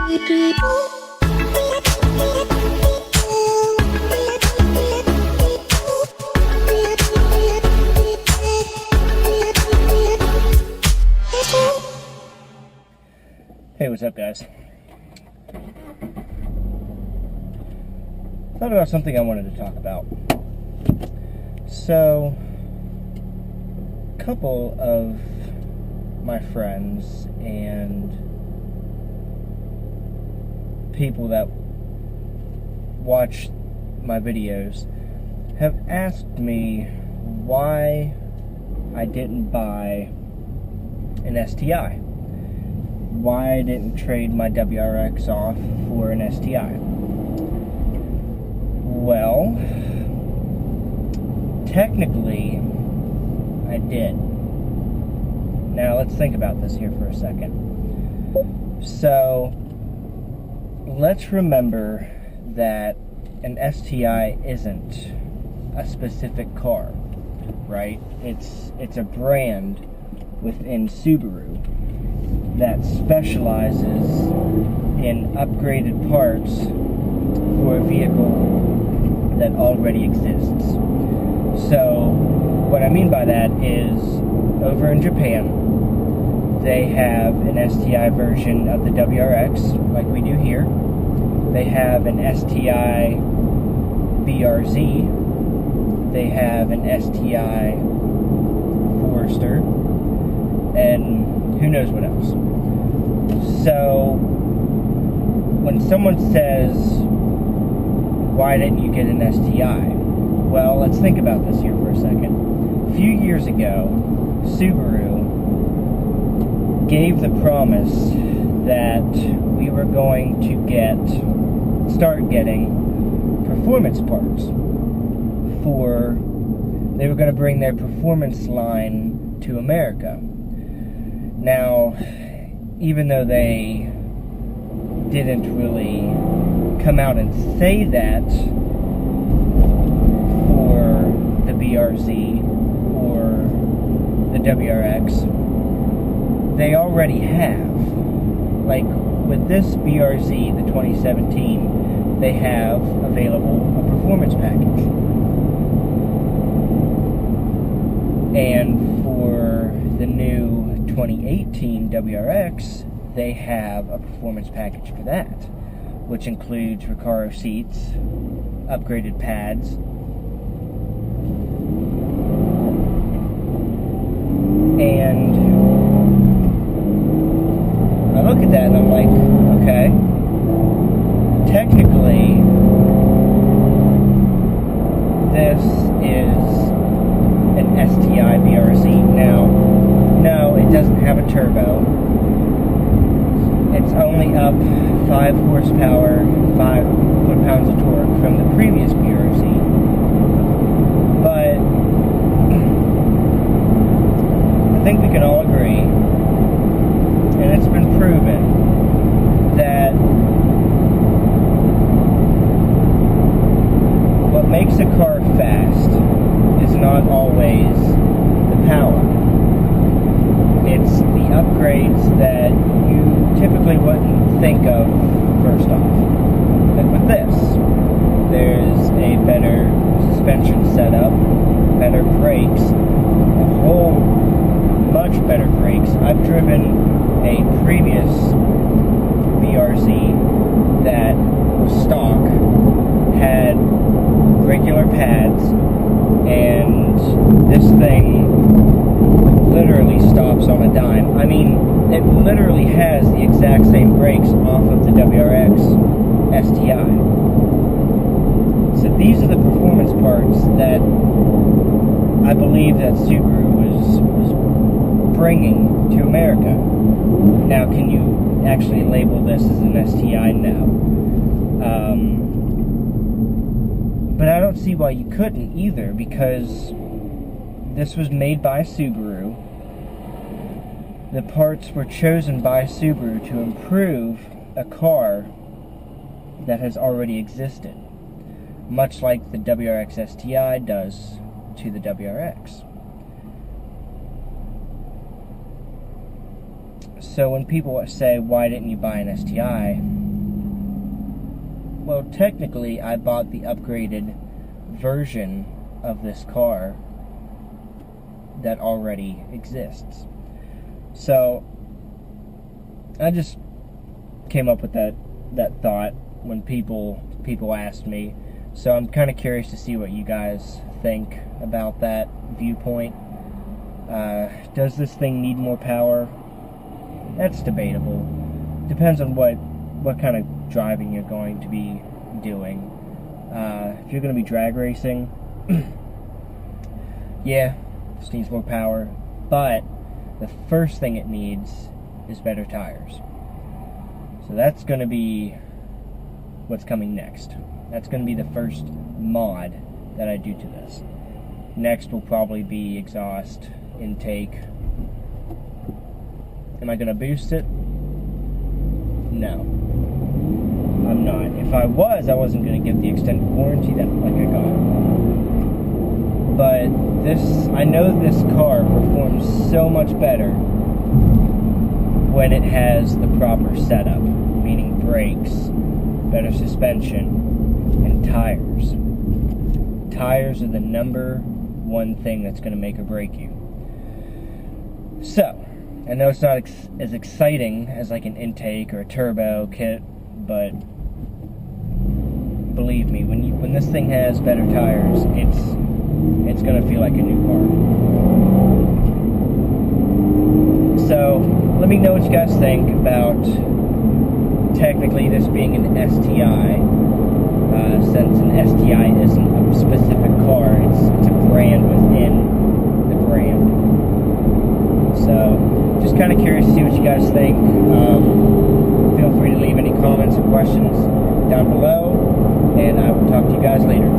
Hey, what's up, guys? Thought about something I wanted to talk about. So, a couple of my friends and people that watch my videos have asked me why I didn't buy an STI. Why I didn't trade my WRX off for an STI. Well, technically, I did. Now, let's think about this here for a second. So, let's remember that an STI isn't a specific car, right? It's a brand within Subaru that specializes in upgraded parts for a vehicle that already exists. So, what I mean by that is, over in Japan, they have an STI version of the WRX, like we do here. They have an STI BRZ. They have an STI Forester, and who knows what else. So, when someone says, why didn't you get an STI? Well, let's think about this here for a second. A few years ago, Subaru gave the promise that we were going to start getting performance parts they were going to bring their performance line to America. Now, even though they didn't really come out and say that for the BRZ or the WRX, they already have. Like, with this BRZ, the 2017, they have available a performance package. And for the new 2018 WRX, they have a performance package for that, which includes Recaro seats, upgraded pads, and I look at that and I'm like, okay, technically, this is an STI BRZ. Now, no, it doesn't have a turbo. It's only up 5 horsepower, 5 foot-pounds of torque from the previous BRZ. But I think we can all agree, and it's been proven, that what makes a car fast is not always the power. It's the upgrades that you typically wouldn't think of first off. Like with this, there's a better suspension setup, better brakes, a whole much better brakes. I've driven a previous BRZ that was stock, had regular pads, and this thing literally stops on a dime. I mean, it literally has the exact same brakes off of the WRX STI. So these are the performance parts that I believe that Subaru was bringing to America. Now, can you actually label this as an STI? No. But I don't see why you couldn't either, because this was made by Subaru. The parts were chosen by Subaru to improve a car that has already existed, much like the WRX STI does to the WRX. So when people say, why didn't you buy an STI? well, technically, I bought the upgraded version of this car that already exists. So, I just came up with that thought when people asked me. So I'm kind of curious to see what you guys think about that viewpoint. Does this thing need more power? That's debatable. Depends on what kind of driving you're going to be doing. If you're going to be drag racing, yeah, this needs more power. But the first thing it needs is better tires. So that's going to be what's coming next. That's going to be the first mod that I do to this. Next will probably be exhaust, intake. Am I going to boost it? No. I'm not. If I was, I wasn't going to give the extended warranty that like I got. But I know this car performs so much better when it has the proper setup, meaning brakes, better suspension, and tires. Tires are the number one thing that's going to make or break you. So, I know it's not as exciting as like an intake or a turbo kit, but believe me, when this thing has better tires, it's going to feel like a new car. So, let me know what you guys think about technically this being an STI. Since an STI isn't a specific car, it's a brand within the brand. So, just kind of curious to see what you guys think. Feel free to leave any comments or questions down below, and I will talk to you guys later.